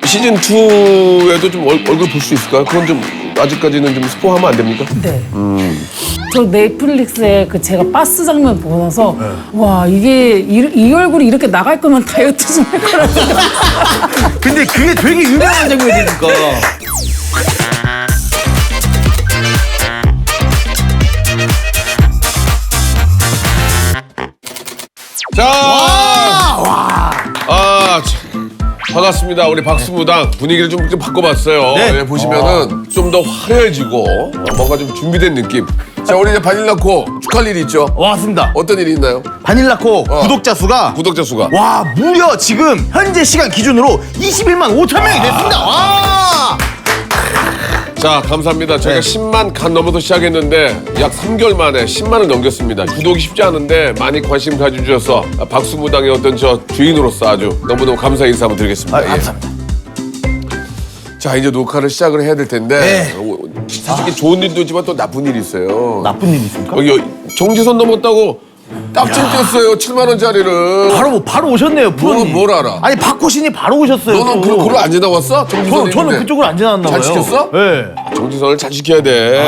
시즌 2에도 좀 얼굴 볼 수 있을까요? 그건 좀 아직까지는 좀 스포하면 안 됩니까? 네. 저 넷플릭스에 그 제가 바스 장면 보고 나서 와 이게 이 얼굴이 이렇게 나갈 거면 다이어트 좀 할 거라 생각. 근데 그게 되게 유명한 장면이니까. 자, 반갑습니다. 우리 박수무당 분위기를 좀 바꿔봤어요. 네. 예, 보시면은 좀 더 화려해지고 뭔가 좀 준비된 느낌. 자, 우리 이제 바닐라코 축하할 일이 있죠. 왔습니다. 어떤 일이 있나요? 바닐라코 구독자 수가 구독자 수가. 와 무려 지금 현재 시간 기준으로 21만 5천 명이 됐습니다. 와. 자, 감사합니다. 저희가 네. 10만 간 넘어서 시작했는데 약 3개월 만에 10만을 넘겼습니다. 구독이 쉽지 않은데 많이 관심 가져주셔서 박수무당의 어떤 저 주인으로서 아주 너무너무 감사 인사 한번 드리겠습니다. 예. 감사합니다. 자, 이제 녹화를 시작을 해야 될 텐데 사실 좋은 일도 있지만 또 나쁜 일이 있어요. 나쁜 일 있습니까? 여기 정지선 넘었다고 딱지 뗐어요. 7만 원짜리를. 바로 오셨네요, 프로님. 뭘 알아? 아니 박호신이 바로 오셨어요. 너는 또. 그걸 안 지나왔어? 정지선 저는 그쪽으로 안 지나갔나 봐요. 잘 지켰어? 네. 정지선을 잘 지켜야 돼.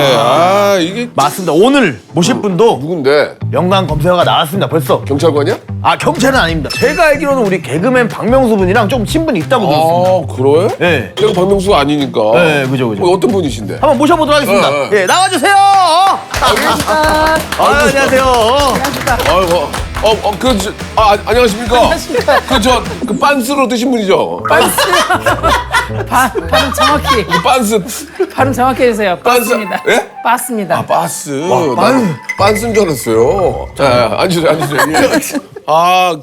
이게 맞습니다. 오늘 모실 분도 누군데? 연관 검색어가 나왔습니다. 벌써. 경찰관이야? 아 경찰은 아닙니다. 제가 알기로는 우리 개그맨 박명수 분이랑 좀 친분이 있다고 들었습니다. 그래? 네. 내가 박명수가 아니니까. 네, 그죠. 어떤 분이신데? 한번 모셔보도록 하겠습니다. 네. 예, 나와주세요. 안녕하세요. 아이고, 안녕하십니까? 그 빤스로 드신 분이죠? 발음 정확히 발음 정확히 해주세요. 바스입니다. 예? 바스입니다. 바스. 나는 빤스인 줄 알았어요. 자, 앉으세요. 예.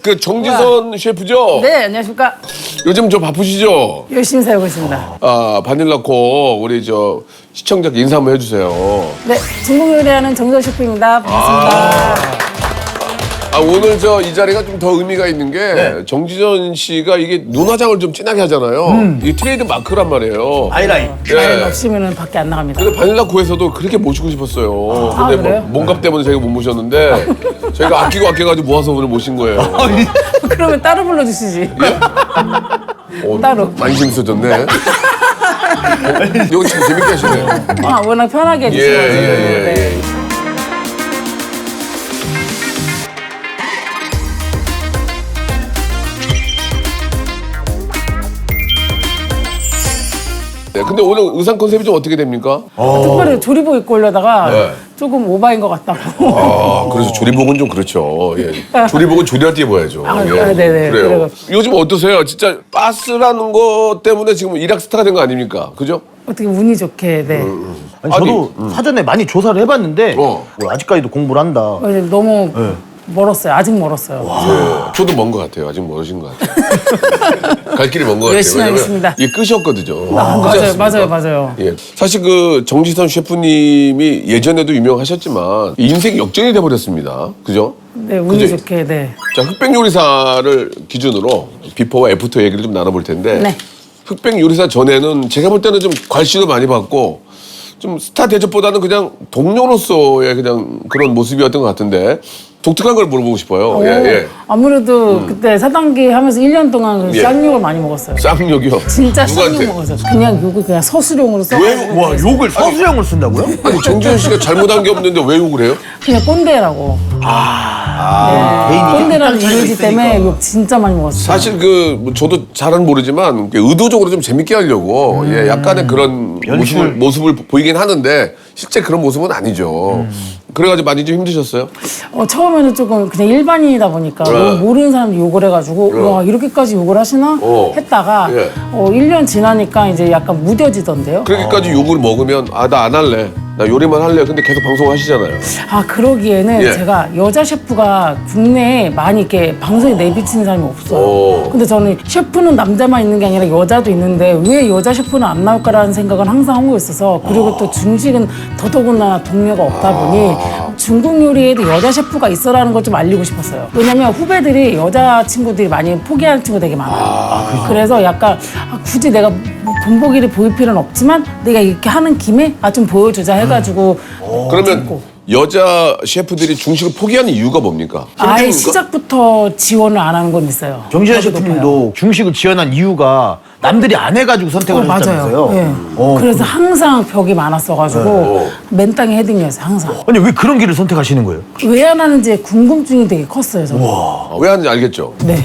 그 정지선 셰프죠? 네, 안녕하십니까. 요즘 좀 바쁘시죠? 열심히 살고 있습니다. 바닐라코 우리 저 시청자께 인사 한번 해주세요. 네, 중국 요리하는 정지선 셰프입니다. 반갑습니다. 오늘 저 이 자리가 좀 더 의미가 있는 게 정지선 씨가 이게 눈화장을 좀 진하게 하잖아요. 이게 트레이드 마크란 말이에요. 아이라인. 라인 없으면 밖에 안 나갑니다. 근데 바닐라코에서도 그렇게 모시고 싶었어요. 근데 그래요? 몸값 때문에 저희가 못 모셨는데 저희가 아껴가지고 모아서 오늘 모신 거예요. 그러면 따로 불러주시지. 어, 따로. 많이 재밌어졌네. 여기 참 재밌게 하시네. 워낙 편하게 해주셔가지고. 예. 네. 네, 근데 오늘 의상 컨셉이 좀 어떻게 됩니까? 특별히 조리복 입고 오려다가 네. 조금 오바인 것 같다고. 그래서 조리복은 좀 그렇죠. 예. 조리복은 조리할 때 입어야죠. 네네. 그래요. 그래요. 요즘 어떠세요? 진짜 바스라는 것 때문에 지금 일약 스타가 된 거 아닙니까? 그죠? 어떻게 운이 좋게, 네. 아니, 저도 사전에 많이 조사를 해봤는데 뭐 아직까지도 공부를 한다. 너무 멀었어요. 아직 멀었어요. 네, 저도 먼 것 같아요. 아직 멀으신 것 같아요. 갈 길이 먼 것 같아요. 열심히 하겠습니다. 이게 끝이었거든요. 맞아요. 예. 사실 그 정지선 셰프님이 예전에도 유명하셨지만 인생 역전이 돼버렸습니다. 그죠? 네, 운이 그죠? 좋게, 네. 자, 흑백 요리사를 기준으로 비포와 애프터 얘기를 좀 나눠볼 텐데 네. 흑백 요리사 전에는 제가 볼 때는 좀 괄시도 많이 받고 좀 스타 대접보다는 그냥 동료로서의 그냥 그런 모습이었던 것 같은데 독특한 걸 물어보고 싶어요. 예. 아무래도 그때 사단계 하면서 1년 동안 예. 쌍욕을 많이 먹었어요. 쌍욕이요? 진짜 누구한테? 쌍욕 먹었어요. 그냥 욕을 그냥 서술용으로 써가지고. 와 욕을 서술형을 쓴다고요? 아니 정지현 씨가 잘못한 게 없는데 왜 욕을 해요? 그냥 꼰대라고. 개인이 꼰대라는 입장 차이가 이미지 때문에 있으니까. 욕 진짜 많이 먹었어요. 사실 뭐 저도 잘은 모르지만 의도적으로 좀 재밌게 하려고 약간의 그런 연출. 모습을 보이긴 하는데 실제 그런 모습은 아니죠. 그래가지고 많이 좀 힘드셨어요? 처음에는 조금 그냥 일반인이다 보니까 모르는 사람이 욕을 해가지고 와 이렇게까지 욕을 하시나 했다가 예. 1년 지나니까 이제 약간 무뎌지던데요. 그렇게까지 욕을 먹으면 나 안 할래. 나 요리만 할래. 근데 계속 방송하시잖아요. 그러기에는 예. 제가 여자 셰프가 국내에 많이 이렇게 방송에 내비치는 사람이 없어요. 근데 저는 셰프는 남자만 있는 게 아니라 여자도 있는데 왜 여자 셰프는 안 나올까라는 생각은 항상 하고 있어서 그리고 또 중식은 더더군다나 동료가 없다 보니 중국 요리에도 여자 셰프가 있어라는 걸 좀 알리고 싶었어요. 왜냐면 후배들이 여자 친구들이 많이 포기하는 친구 되게 많아요. 그래서 약간 굳이 내가 본보기를 보일 필요는 없지만 내가 이렇게 하는 김에 좀 보여주자 해가지고 그러면 여자 셰프들이 중식을 포기하는 이유가 뭡니까? 아예 힘듭니까? 시작부터 지원을 안 하는 건 있어요. 정지현 벽이 높아요. 셰프님도 중식을 지원한 이유가 남들이 안 해가지고 선택을 하셨다면서요? 맞아요. 예. 그래서 항상 벽이 많았어가지고 맨땅에 헤딩이었어요. 항상. 아니 왜 그런 길을 선택하시는 거예요? 왜 안 하는지 궁금증이 되게 컸어요. 저는. 왜 하는지 알겠죠? 네.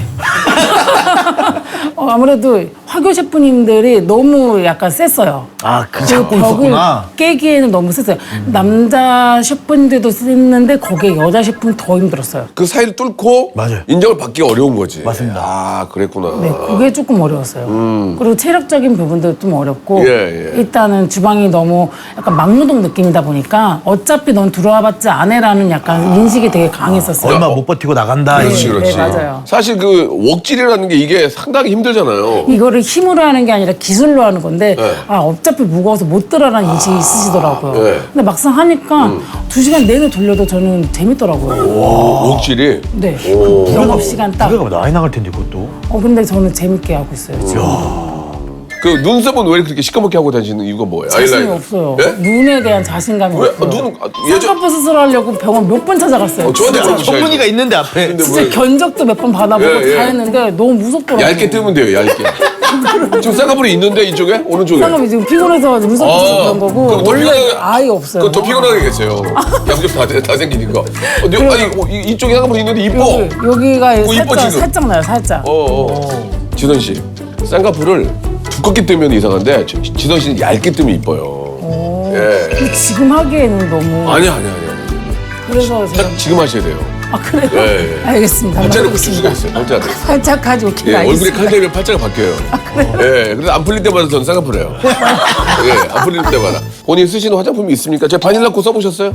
아무래도 화교 셰프님들이 너무 약간 셌어요. 아, 그 그 잡고 벽을 있었구나. 깨기에는 너무 셌어요. 남자 셰프님들도 셌는데 거기에 여자 셰프는 더 힘들었어요. 그 사이를 뚫고 맞아요. 인정을 받기가 어려운 거지. 맞습니다. 아, 그랬구나. 네, 그게 조금 어려웠어요. 그리고 체력적인 부분도 좀 어렵고 예, 예. 일단은 주방이 너무 약간 막노동 느낌이다 보니까 어차피 넌 들어와봤자 안 해라는 약간 인식이 되게 강했었어요. 얼마 못 버티고 나간다. 네. 그렇지, 그렇지. 맞아요. 사실 그 웍질이라는 게 이게 상당히 힘들잖아요. 이거를 힘으로 하는 게 아니라 기술로 하는 건데 네. 아 어차피 무거워서 못 들어라는 인식이 있으시더라고요. 네. 근데 막상 하니까 2시간 내내 돌려도 저는 재밌더라고요. 웍질이. 네. 영업 시간 딱. 무게가 많이 나갈 텐데 그것도. 근데 저는 재밌게 하고 있어요. 지금. 그 눈썹은 왜 그렇게 시커멓게 하고 다니시는 이유가 뭐예요? 자신이 아이라이너. 없어요. 예? 눈에 대한 자신감이 왜? 없어요. 눈은 예전 쌍꺼풀 수술하려고 병원 몇 번 찾아갔어요. 저한테 진짜. 안 전문의가 있는데 앞에. 근데 진짜 왜 견적도 몇 번 받아보고 예, 예. 다 했는데 너무 무섭더라고요. 얇게 뜨면 돼요, 얇게. 지금 쌍꺼풀이 있는데 이쪽에? 오른쪽에? 쌍꺼풀이 지금 피곤해서 눈썹 붙여서 그런 거고 그럼 더 원래 피곤하게- 아예 없어요. 그건 더 피곤하게 계세요. 양쪽 다 생기니까. 아니, 이쪽에 쌍꺼풀이 있는데 이뻐. 여기가 이뻐, 살짝, 지금. 살짝 나요, 살짝. 지선 씨, 쌍꺼풀을 두껍게 뜨면 이상한데 지선 씨는 얇게 뜨면 이뻐요. 예. 근데 지금 하기에는 너무. 아니야. 그래서 제가. 딱 지금 하셔야 돼요. 아, 그래요? 예, 예. 알겠습니다. 팔자를 붙일 수가 있어요. 팔자를. 살짝 가지고 예, 오케이. 얼굴에 알겠습니다. 칼 대면 팔자가 바뀌어요. 예, 그래서 안 풀릴 때마다 저는 쌍꺼풀 해요. 예, 안 풀릴 때마다. 본인 쓰시는 화장품이 있습니까? 제 바닐라코 써보셨어요?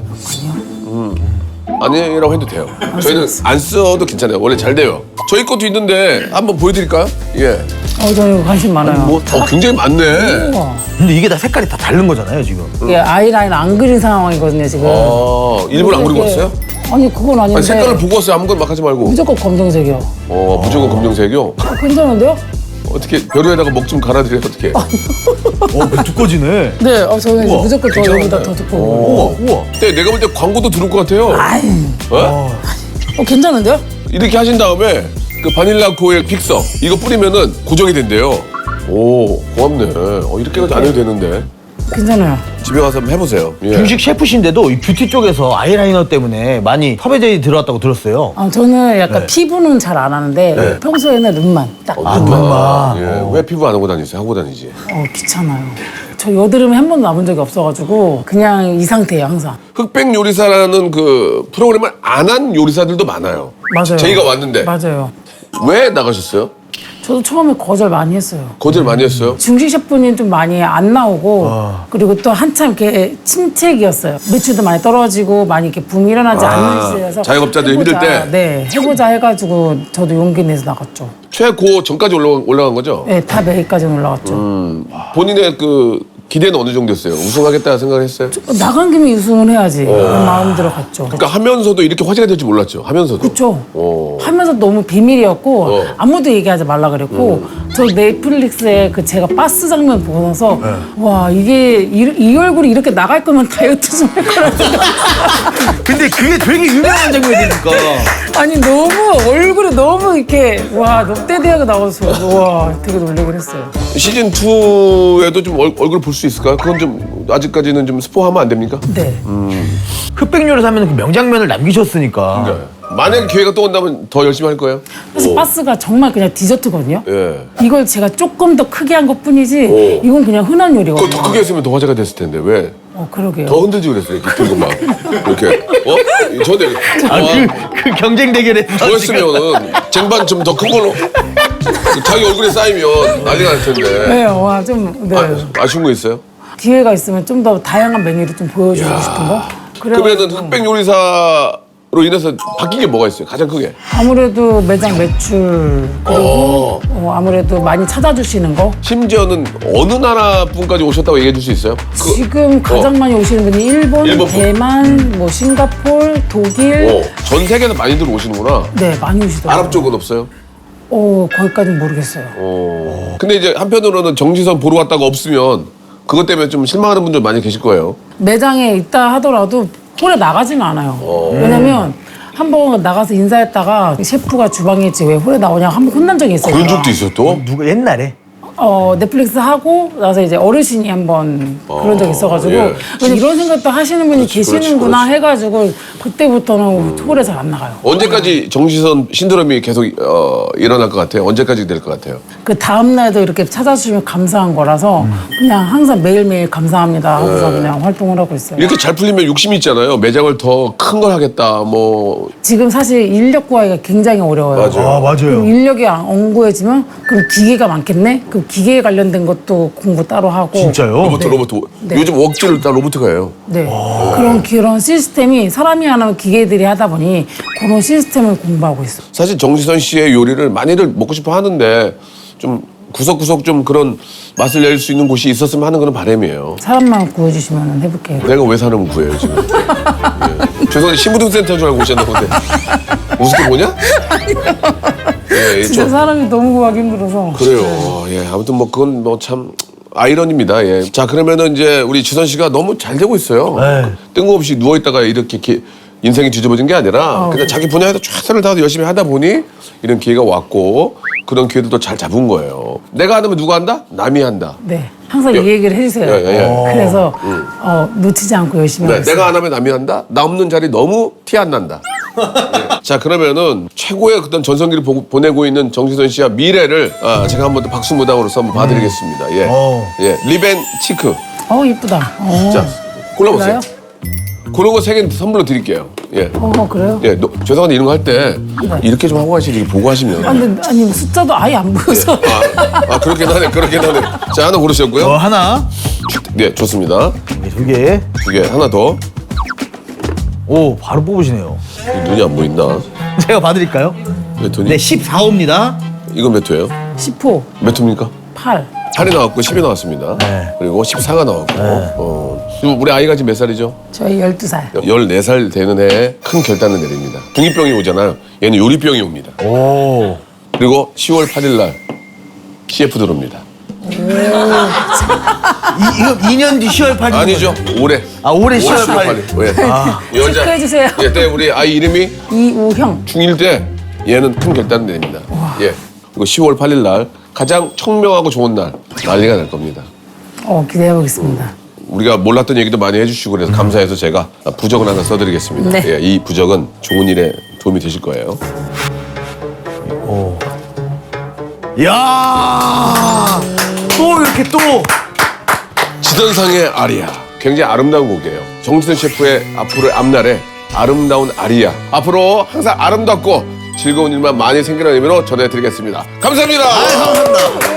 아니라고 해도 돼요. 저희는 안 써도 괜찮아요. 원래 잘 돼요. 저희 것도 있는데 한번 보여드릴까요? 예. 저는 관심 많아요. 굉장히 많네. 우와. 근데 이게 다 색깔이 다 다른 거잖아요 지금. 이게 아이라인 안 그린 상황이거든요, 지금. 일부러 안 그리고 이게- 왔어요? 아니, 그건 아닌데. 아니, 색깔을 보고 왔어요. 아무거나 막 하지 말고. 무조건 검정색이요. 무조건 검정색이요? 괜찮은데요? 어떻게 벼루에다가 먹 좀 갈아드려요? 어떻게? 두꺼지네. 네, 저는 이제 우와, 무조건 더 여기다 더 두꺼워. 우와. 근데 내가 볼 때 광고도 들을 것 같아요. 괜찮은데요? 이렇게 하신 다음에 그 바닐라 코의 픽서 이거 뿌리면은 고정이 된대요. 오, 고맙네. 이렇게까지 안 해도 되는데. 괜찮아요. 집에 가서 한번 해보세요. 예. 중식 셰프신데도 이 뷰티 쪽에서 아이라이너 때문에 많이 섭외제이 들어왔다고 들었어요. 저는 약간 피부는 잘 안 하는데 평소에는 눈만 딱. 눈만. 예. 왜 피부 안 하고 다니세요? 하고 다니지. 귀찮아요. 저 여드름이 한 번도 나본 적이 없어가지고 그냥 이 상태예요, 항상. 흑백 요리사라는 그 프로그램을 안 한 요리사들도 많아요. 맞아요. 저희가 왔는데 맞아요. 왜 나가셨어요? 저도 처음에 거절 많이 했어요. 거절 많이 했어요? 중식 셰프님 좀 많이 안 나오고 그리고 또 한참 이렇게 침체기였어요. 매출도 많이 떨어지고 많이 이렇게 붐이 일어나지 않는 시대여서 자영업자들 해보자. 힘들 때? 네, 해보자 해가지고 저도 용기 내서 나갔죠. 최고 전까지 올라간 거죠? 네, 탑 A까지 올라갔죠. 본인의 그 기대는 어느 정도였어요? 우승하겠다 생각했어요? 나간 김에 우승을 해야지 그런 마음 들어갔죠. 그러니까 하면서도 이렇게 화제가 될 줄 몰랐죠. 하면서도. 그렇죠. 오. 하면서 너무 비밀이었고 어. 아무도 얘기하지 말라 그랬고 저 넷플릭스에 그 제가 바스 장면 보고 나서 와 이게 이 얼굴이 이렇게 나갈 거면 다이어트 좀 할 거라 생각. 근데 그게 되게 유명한 장면이니까. 아니 너무 얼굴이 너무 이렇게 와 롯데대학에 나와서 와 되게 놀라긴 했어요. 시즌 2에도 좀 얼굴 볼 수 있을까요? 그건 좀 아직까지는 좀 스포하면 안 됩니까? 네. 흑백 요리사 하면 그 명장면을 남기셨으니까. 네. 만약에 기회가 또 온다면 더 열심히 할 거예요? 그래서 바스가 정말 그냥 디저트거든요. 예. 이걸 제가 조금 더 크게 한 것뿐이지 이건 그냥 흔한 그거 요리거든요. 더 크게 했으면 더 화제가 됐을 텐데 왜? 그러게요. 더 흔들지 그랬어요. 이렇게 들고 막 이렇게. 저도 그 경쟁 대결에서 더 했으면은 쟁반 좀 더 큰 걸로 자기 얼굴에 쌓이면 난리가 날 텐데. 네, 와 좀 네. 아쉬운 거 있어요? 기회가 있으면 좀 더 다양한 메뉴를 좀 보여주고 싶은 거. 그러면은 흑백 요리사로 인해서 바뀐 게 뭐가 있어요? 가장 크게? 아무래도 매장 매출 그리고 아무래도 많이 찾아주시는 거. 심지어는 어느 나라 분까지 오셨다고 얘기해 줄 수 있어요? 지금 가장 많이 오시는 분이 일본, 일본 분. 대만, 뭐 싱가폴, 독일. 전 세계에서 많이들 오시는구나. 네, 많이 오시더라고요. 아랍 쪽은 없어요? 거기까지는 모르겠어요. 근데 이제 한편으로는 정지선 보러 왔다가 없으면 그것 때문에 좀 실망하는 분들 많이 계실 거예요. 매장에 있다 하더라도 홀에 나가지는 않아요. 왜냐면 한번 나가서 인사했다가 셰프가 주방에 있지 왜 홀에 나오냐고 한번 혼난 적이 있어요. 그런 적도 있어 또? 누가 옛날에? 넷플릭스 하고 나서 이제 어르신이 한번 그런 적이 있어가지고 예. 근데 이런 생각도 하시는 분이 계시는구나 그렇지. 해가지고 그때부터는 홀에 잘 안 나가요. 언제까지 정지선 신드롬이 계속 일어날 것 같아요? 언제까지 될 것 같아요? 그 다음 날도 이렇게 찾아주시면 감사한 거라서 그냥 항상 매일매일 감사합니다 하고서 그냥 활동을 하고 있어요. 이렇게 잘 풀리면 욕심이 있잖아요. 매장을 더 큰 걸 하겠다. 뭐 지금 사실 인력 구하기가 굉장히 어려워요. 맞아요. 아, 맞아요. 그럼 인력이 엉고해지면 그럼 기계가 많겠네? 그럼 기계에 관련된 것도 공부 따로 하고 진짜요? 로봇. 네. 요즘 웍질을 다 로봇가 해요. 네. 그런 시스템이 사람이 안 하면 기계들이 하다 보니 그런 시스템을 공부하고 있어요. 사실 정지선 씨의 요리를 많이들 먹고 싶어 하는데 좀 구석구석 좀 그런 맛을 낼 수 있는 곳이 있었으면 하는 그런 바람이에요. 사람만 구해주시면 해볼게요. 내가 왜 사람을 구해요 지금? 예. 죄송한데 신부등센터인 줄 알고 오셨나 본데 우습게 보냐? 예, 진짜 좀 사람이 너무 구하기 힘들어서. 그래요. 예, 아무튼 뭐 그건 뭐 참 아이러니입니다. 예. 자 그러면은 이제 우리 지선 씨가 너무 잘 되고 있어요. 네. 뜬금없이 누워 있다가 이렇게 인생이 뒤집어진 게 아니라 그냥 자기 분야에서 최선을 다해서 열심히 하다 보니 이런 기회가 왔고 그런 기회도 잘 잡은 거예요. 내가 안 하면 누가 한다? 남이 한다. 네. 항상 이 얘기를 해주세요. 예. 그래서 놓치지 않고 열심히 네, 하고 있어요. 내가 안 하면 남이 한다? 나 없는 자리 너무 티 안 난다. 예. 자 그러면은 최고의 어떤 전성기를 보내고 있는 정지선 씨와 미래를 제가 한번 또 박수 무당으로서 한번 봐드리겠습니다. 예, 예, 리벤 치크. 이쁘다. 자 골라보세요. 그래요? 그런 거 세 개 선물로 드릴게요. 예. 그래요? 예, 죄송한데 이런 거 할 때 이렇게 좀 하고 가시지 보고 하시면. 아니 숫자도 아예 안 보여서. 그렇긴 하네. 자, 하나 고르셨고요. 하나. 네, 좋습니다. 네, 두 개. 두 개, 하나 더. 오, 바로 뽑으시네요. 눈이 안 보인다. 제가 봐드릴까요? 몇 호니? 네, 14호입니다. 이건 몇 호예요? 10호, 몇 호입니까? 8. 8이 나왔고 10이 나왔습니다. 네. 그리고 14가 나왔고. 지금 우리 아이가 지금 몇 살이죠? 저희 12살. 14살 되는 해에 큰 결단을 내립니다. 중2병이 오잖아요. 얘는 요리병이 옵니다. 오. 그리고 10월 8일 날 CF 들어옵니다. 이거 2년 뒤 10월 8일. 아니죠. 올해. 올해 10월 10월 8일. 8일. 예. 여자. 체크해주세요. 예, 때 우리 아이 이름이 이우형. 중1 때 얘는 큰 결단을 내립니다. 예. 그리고 10월 8일 날 가장 청명하고 좋은 날 난리가 날 겁니다. 기대해보겠습니다. 우리가 몰랐던 얘기도 많이 해주시고 그래서 감사해서 제가 부적을 하나 써드리겠습니다. 네. 예, 이 부적은 좋은 일에 도움이 되실 거예요. 이야. 또 이렇게 또. 지던상의 아리아. 굉장히 아름다운 곡이에요. 정지선 셰프의 앞으로의 앞날에 아름다운 아리아. 앞으로 항상 아름답고 즐거운 일만 많이 생기라는 의미로 전해드리겠습니다. 감사합니다. 감사합니다.